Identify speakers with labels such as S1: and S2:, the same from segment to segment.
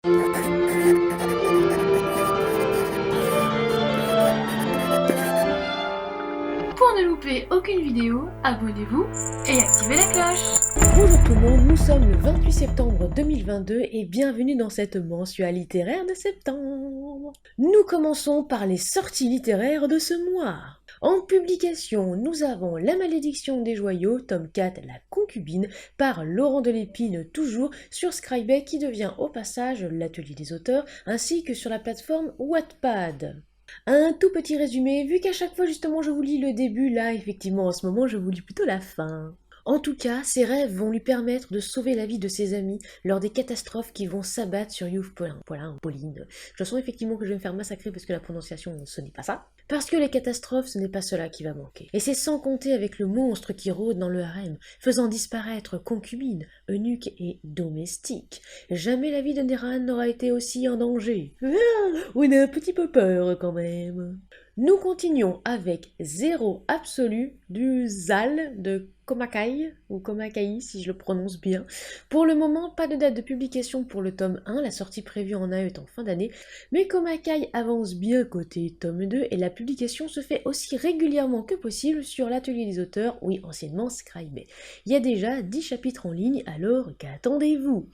S1: Pour ne louper aucune vidéo, abonnez-vous et activez la cloche.
S2: Bonjour tout le monde, nous sommes le 28 septembre 2022 et bienvenue dans cette mensuelle littéraire de septembre. Nous commençons par les sorties littéraires de ce mois. En publication, nous avons La malédiction des joyaux, tome 4, La concubine, par Laurent Delépine, toujours sur Scribd qui devient au passage l'atelier des auteurs, ainsi que sur la plateforme Wattpad. Un tout petit résumé, vu qu'à chaque fois justement je vous lis le début, là effectivement en ce moment je vous lis plutôt la fin. En tout cas, ses rêves vont lui permettre de sauver la vie de ses amis lors des catastrophes qui vont s'abattre sur Youth Pauline. Je sens effectivement que je vais me faire massacrer parce que la prononciation, ce n'est pas ça. Parce que les catastrophes, ce n'est pas cela qui va manquer. Et c'est sans compter avec le monstre qui rôde dans le harem, faisant disparaître concubines, eunuques et domestiques. Jamais la vie de Neran n'aura été aussi en danger. On a un petit peu peur quand même. Nous continuons avec Zéro absolu du Zal de Komakai, ou Komakai si je le prononce bien. Pour le moment, pas de date de publication pour le tome 1, la sortie prévue en AE est en fin d'année, mais Komakai avance bien côté tome 2 et la publication se fait aussi régulièrement que possible sur l'atelier des auteurs, oui anciennement Scribd. Il y a déjà 10 chapitres en ligne, alors qu'attendez-vous?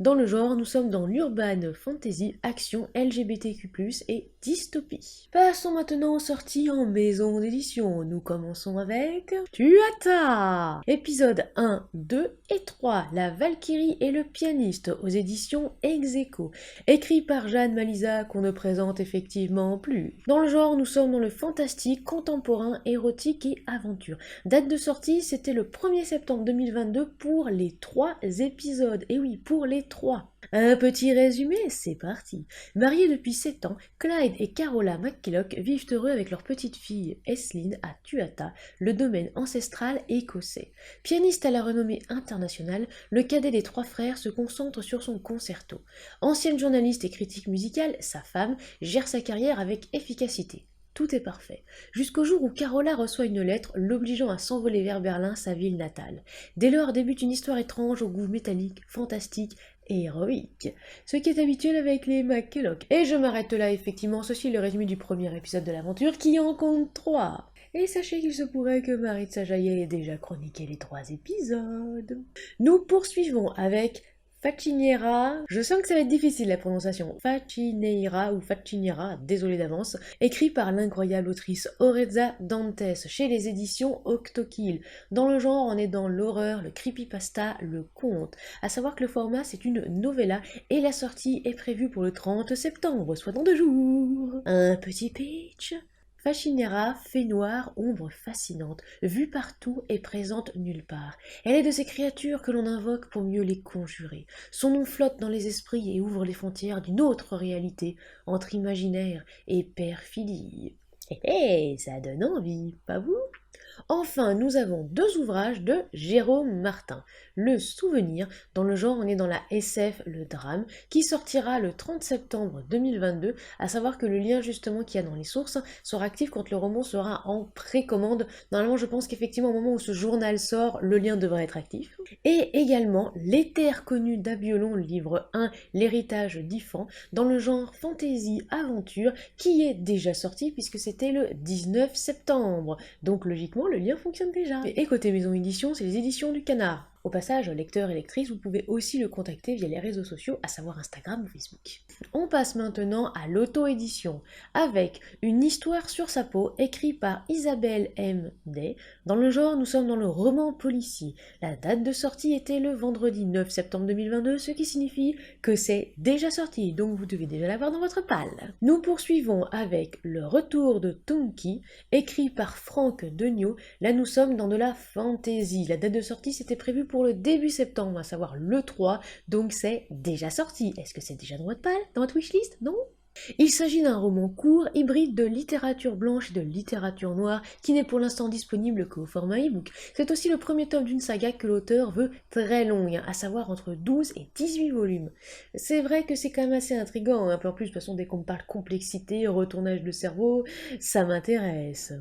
S2: Dans le genre, nous sommes dans l'urban fantasy, action, LGBTQ+, et dystopie. Passons maintenant aux sorties en maison d'édition. Nous commençons avec Tuata, épisode 1, 2 et 3, La Valkyrie et le pianiste aux éditions Execo, écrit par Jeanne Malisa qu'on ne présente effectivement plus. Dans le genre, nous sommes dans le fantastique, contemporain, érotique et aventure. Date de sortie, c'était le 1er septembre 2022 pour les 3 épisodes. Et oui, pour les 3. Un petit résumé, c'est parti. Mariés depuis 7 ans, Clyde et Carola McKilloch vivent heureux avec leur petite fille Esline à Tuatha, le domaine ancestral écossais. Pianiste à la renommée internationale, le cadet des 3 frères se concentre sur son concerto. Ancienne journaliste et critique musicale, sa femme gère sa carrière avec efficacité. Tout est parfait. Jusqu'au jour où Carola reçoit une lettre l'obligeant à s'envoler vers Berlin, sa ville natale. Dès lors débute une histoire étrange au goût métallique, fantastique et héroïque. Ce qui est habituel avec les McKilloch. Et je m'arrête là, effectivement, ceci est le résumé du premier épisode de l'aventure qui en compte 3. Et sachez qu'il se pourrait que Maritza Jaillet ait déjà chroniqué les 3 épisodes. Nous poursuivons avec Facinera, je sens que ça va être difficile la prononciation, Facineira ou Facinera, désolé d'avance, écrit par l'incroyable autrice Orezza Dantes chez les éditions Octokill. Dans le genre, on est dans l'horreur, le creepypasta, le conte. À savoir que le format c'est une novella et la sortie est prévue pour le 30 septembre, soit dans 2 jours. Un petit pitch. Facinera, fée noire, ombre fascinante, vue partout et présente nulle part. Elle est de ces créatures que l'on invoque pour mieux les conjurer. Son nom flotte dans les esprits et ouvre les frontières d'une autre réalité, entre imaginaire et perfidie. Ça donne envie, pas vous? Enfin, nous avons 2 ouvrages de Jérôme Martin. Le Souvenir, dans le genre on est dans la SF, le drame, qui sortira le 30 septembre 2022, à savoir que le lien justement qu'il y a dans les sources sera actif quand le roman sera en précommande. Normalement, je pense qu'effectivement au moment où ce journal sort, le lien devrait être actif. Et également L'éther connu d'Abiolon, livre 1, L'héritage d'Ifan, dans le genre fantasy aventure, qui est déjà sorti puisque c'était le 19 septembre. Donc logiquement, le lien fonctionne déjà. Et côté maison édition, c'est les éditions du Canard. Au passage, lecteur et lectrice, vous pouvez aussi le contacter via les réseaux sociaux, à savoir Instagram ou Facebook. On passe maintenant à l'auto-édition, avec Une histoire sur sa peau, écrit par Isabelle M. Day. Dans le genre, nous sommes dans le roman policier. La date de sortie était le vendredi 9 septembre 2022, ce qui signifie que c'est déjà sorti, donc vous devez déjà l'avoir dans votre palle. Nous poursuivons avec Le retour de Tunki, écrit par Franck Degnaud. Là, nous sommes dans de la fantasy. La date de sortie, c'était prévu pour le début septembre, à savoir le 3, donc c'est déjà sorti. Est-ce que c'est déjà dans votre palle, dans votre wishlist? Non? Il s'agit d'un roman court, hybride de littérature blanche et de littérature noire, qui n'est pour l'instant disponible qu'au format e-book. C'est aussi le premier tome d'une saga que l'auteur veut très longue, à savoir entre 12 et 18 volumes. C'est vrai que c'est quand même assez intriguant, un peu en plus, de toute façon, dès qu'on me parle complexité, retournage de cerveau, ça m'intéresse.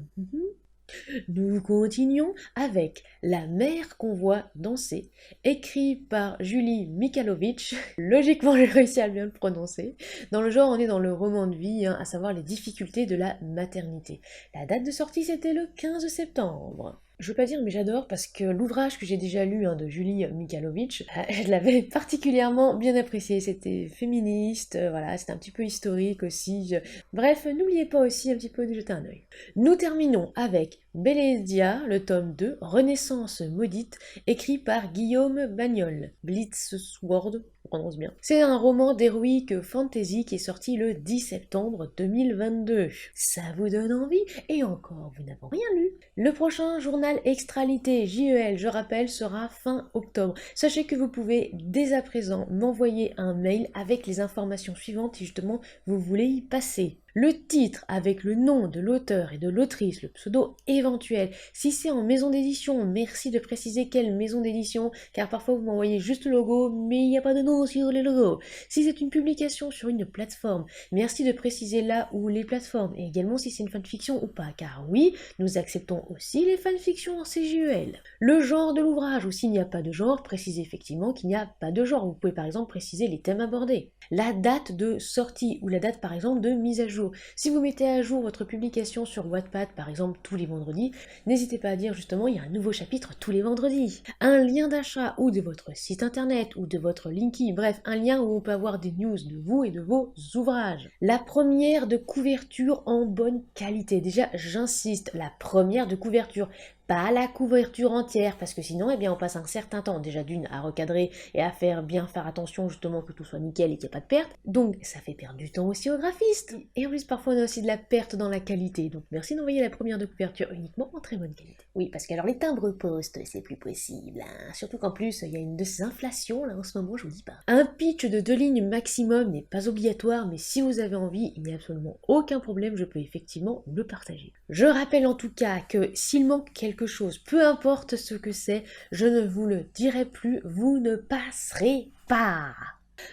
S2: Nous continuons avec La mer qu'on voit danser, écrit par Julie Mihalovic. Logiquement, j'ai réussi à bien le prononcer. Dans le genre, on est dans le roman de vie, à savoir les difficultés de la maternité. La date de sortie, c'était le 15 septembre. Je veux pas dire, mais j'adore parce que l'ouvrage que j'ai déjà lu de Julie Mihalovic, je l'avais particulièrement bien apprécié. C'était féministe, voilà, c'était un petit peu historique aussi. Bref, n'oubliez pas aussi un petit peu de jeter un œil. Nous terminons avec Bélédia, le tome 2, Renaissance maudite, écrit par Guillaume Bagnol. Blitzsword, on prononce bien. C'est un roman d'heroic fantasy qui est sorti le 10 septembre 2022. Ça vous donne envie? Et encore, vous n'avez rien lu. Le prochain journal Extralité JEL, je rappelle, sera fin octobre. Sachez que vous pouvez dès à présent m'envoyer un mail avec les informations suivantes si justement vous voulez y passer. Le titre avec le nom de l'auteur et de l'autrice, le pseudo éventuel. Si c'est en maison d'édition, merci de préciser quelle maison d'édition, car parfois vous m'envoyez juste le logo, mais il n'y a pas de nom sur les logos. Si c'est une publication sur une plateforme, merci de préciser là où les plateformes, et également si c'est une fanfiction ou pas, car oui, nous acceptons aussi les fanfictions en CJEL. Le genre de l'ouvrage, ou s'il n'y a pas de genre, précisez effectivement qu'il n'y a pas de genre. Vous pouvez par exemple préciser les thèmes abordés. La date de sortie, ou la date par exemple de mise à jour. Si vous mettez à jour votre publication sur Wattpad, par exemple, tous les vendredis, n'hésitez pas à dire justement, il y a un nouveau chapitre tous les vendredis. Un lien d'achat ou de votre site internet ou de votre Linky, bref, un lien où on peut avoir des news de vous et de vos ouvrages. La première de couverture en bonne qualité. Déjà, j'insiste, la première de couverture. Pas la couverture entière, parce que sinon, eh bien, on passe un certain temps, déjà d'une, à recadrer et à bien faire attention justement que tout soit nickel et qu'il n'y ait pas de perte. Donc, ça fait perdre du temps aussi aux graphistes. Et en plus, parfois, on a aussi de la perte dans la qualité. Donc, merci d'envoyer la première de couverture uniquement en très bonne qualité. Oui, parce que alors, les timbres poste, c'est plus possible. Surtout qu'en plus, il y a une de ces inflations, là, en ce moment, je vous dis pas. Un pitch de 2 lignes maximum n'est pas obligatoire, mais si vous avez envie, il n'y a absolument aucun problème, je peux effectivement le partager. Je rappelle en tout cas que s'il manque quelque chose, peu importe ce que c'est, je ne vous le dirai plus, vous ne passerez pas.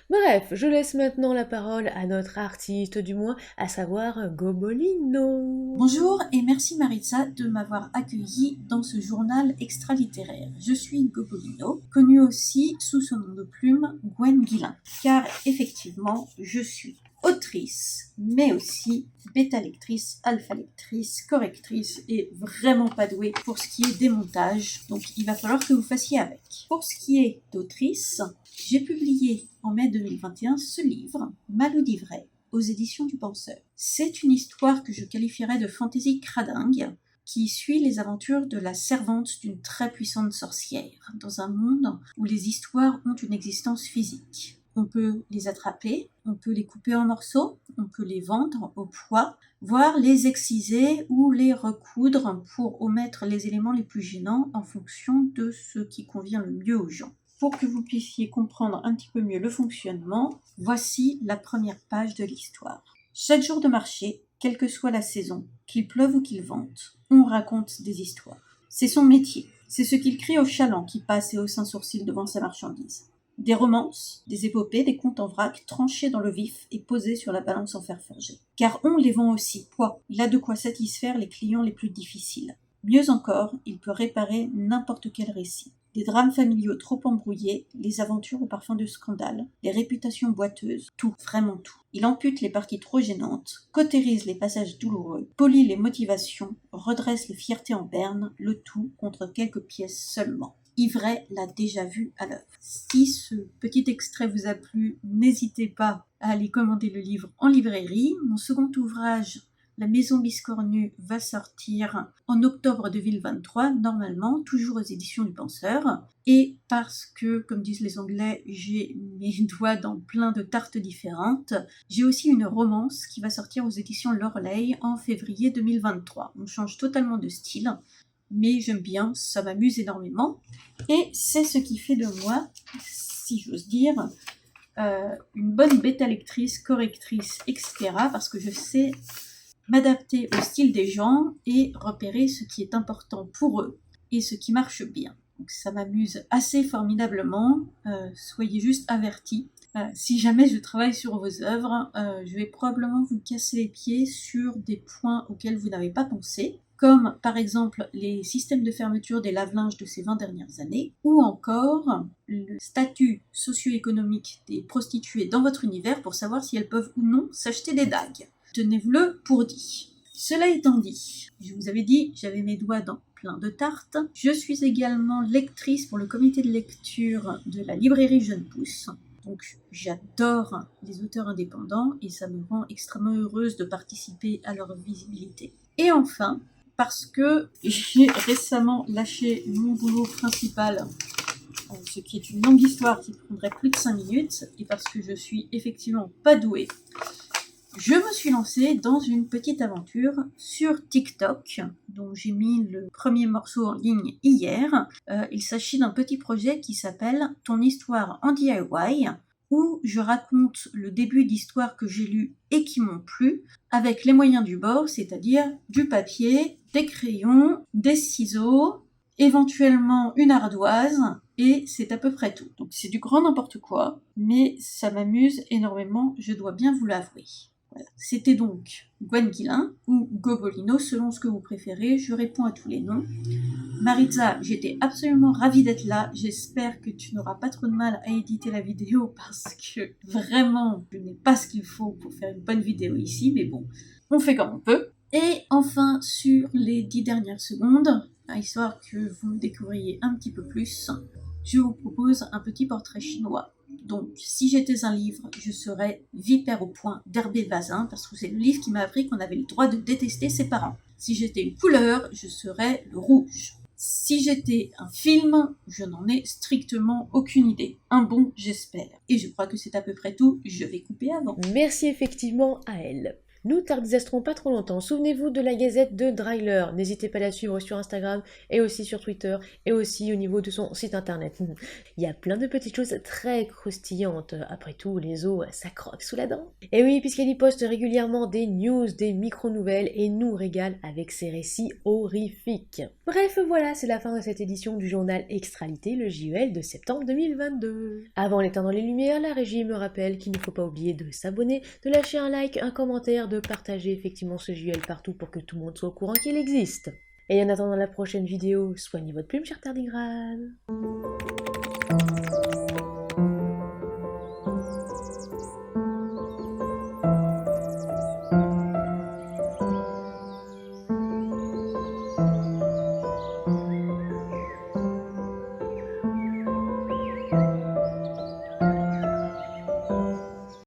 S2: Bref, je laisse maintenant la parole à notre artiste du mois, à savoir Gobolino.
S3: Bonjour et merci Maritza de m'avoir accueilli dans ce journal extra-littéraire. Je suis Gobolino, connue aussi sous son nom de plume Gwen Guillain, car effectivement je suis autrice, mais aussi bêta-lectrice, alpha-lectrice, correctrice et vraiment pas douée pour ce qui est des montages, donc il va falloir que vous fassiez avec. Pour ce qui est d'autrice, j'ai publié en mai 2021 ce livre, Malou d'Ivray, aux éditions du Penseur. C'est une histoire que je qualifierais de fantaisie cradingue, qui suit les aventures de la servante d'une très puissante sorcière, dans un monde où les histoires ont une existence physique. On peut les attraper, on peut les couper en morceaux, on peut les vendre au poids, voire les exciser ou les recoudre pour omettre les éléments les plus gênants en fonction de ce qui convient le mieux aux gens. Pour que vous puissiez comprendre un petit peu mieux le fonctionnement, voici la première page de l'histoire. Chaque jour de marché, quelle que soit la saison, qu'il pleuve ou qu'il vente, on raconte des histoires. C'est son métier, c'est ce qu'il crie aux chalands qui passent et haussent un sourcil devant sa marchandise. Des romances, des épopées, des contes en vrac, tranchés dans le vif et posés sur la balance en fer forgé. Car on les vend aussi, poids, il a de quoi satisfaire les clients les plus difficiles. Mieux encore, il peut réparer n'importe quel récit. Des drames familiaux trop embrouillés, les aventures au parfum de scandale, les réputations boiteuses, tout, vraiment tout. Il ampute les parties trop gênantes, cautérise les passages douloureux, polit les motivations, redresse les fiertés en berne, le tout contre quelques pièces seulement. Ivray l'a déjà vu à l'œuvre. Si ce petit extrait vous a plu, n'hésitez pas à aller commander le livre en librairie. Mon second ouvrage, La Maison Biscornue, va sortir en octobre 2023, normalement, toujours aux éditions du Penseur. Et parce que, comme disent les Anglais, j'ai mes doigts dans plein de tartes différentes, j'ai aussi une romance qui va sortir aux éditions Loreley en février 2023. On change totalement de style, mais j'aime bien, ça m'amuse énormément. Et c'est ce qui fait de moi, si j'ose dire, une bonne bêta-lectrice, correctrice, etc. Parce que je sais m'adapter au style des gens et repérer ce qui est important pour eux et ce qui marche bien. Donc ça m'amuse assez formidablement, soyez juste avertis. Si jamais je travaille sur vos œuvres, je vais probablement vous casser les pieds sur des points auxquels vous n'avez pas pensé, comme par exemple les systèmes de fermeture des lave-linges de ces 20 dernières années, ou encore le statut socio-économique des prostituées dans votre univers pour savoir si elles peuvent ou non s'acheter des dagues. Tenez-vous-le pour dit. Cela étant dit, je vous avais dit, j'avais mes doigts dans plein de tartes. Je suis également lectrice pour le comité de lecture de la librairie Jeune Pousse. Donc j'adore les auteurs indépendants et ça me rend extrêmement heureuse de participer à leur visibilité. Et enfin, parce que j'ai récemment lâché mon boulot principal, ce qui est une longue histoire qui prendrait plus de 5 minutes, et parce que je suis effectivement pas douée, je me suis lancée dans une petite aventure sur TikTok, dont j'ai mis le premier morceau en ligne hier. Il s'agit d'un petit projet qui s'appelle « Ton histoire en DIY », où je raconte le début d'histoires que j'ai lues et qui m'ont plu, avec les moyens du bord, c'est-à-dire du papier, des crayons, des ciseaux, éventuellement une ardoise, et c'est à peu près tout. Donc c'est du grand n'importe quoi, mais ça m'amuse énormément, je dois bien vous l'avouer. Voilà. C'était donc Gwen Guillain ou Gogolino, selon ce que vous préférez, je réponds à tous les noms. Maritza, j'étais absolument ravie d'être là, j'espère que tu n'auras pas trop de mal à éditer la vidéo parce que vraiment, je n'ai pas ce qu'il faut pour faire une bonne vidéo ici, mais bon, on fait comme on peut. Et enfin, sur les 10 dernières secondes, histoire que vous me découvriez un petit peu plus, je vous propose un petit portrait chinois. Donc, si j'étais un livre, je serais Vipère au point d'Herbé Bazin, parce que c'est le livre qui m'a appris qu'on avait le droit de détester ses parents. Si j'étais une couleur, je serais le rouge. Si j'étais un film, je n'en ai strictement aucune idée. Un bon, j'espère. Et je crois que c'est à peu près tout, je vais couper avant.
S2: Merci effectivement à elle. Nous tardiserons pas trop longtemps. Souvenez-vous de la gazette de Dryler. N'hésitez pas à la suivre sur Instagram et aussi sur Twitter et aussi au niveau de son site internet. Il y a plein de petites choses très croustillantes. Après tout, les os, ça croque sous la dent. Et oui, puisqu'elle y poste régulièrement des news, des micro-nouvelles et nous régale avec ses récits horrifiques. Bref, voilà, c'est la fin de cette édition du journal Extralité, le JEL de septembre 2022. Avant l'éteindre les lumières, la régie me rappelle qu'il ne faut pas oublier de s'abonner, de lâcher un like, un commentaire, de partager effectivement ce JL partout pour que tout le monde soit au courant qu'il existe. Et en attendant la prochaine vidéo, soignez votre plume, cher tardigrade.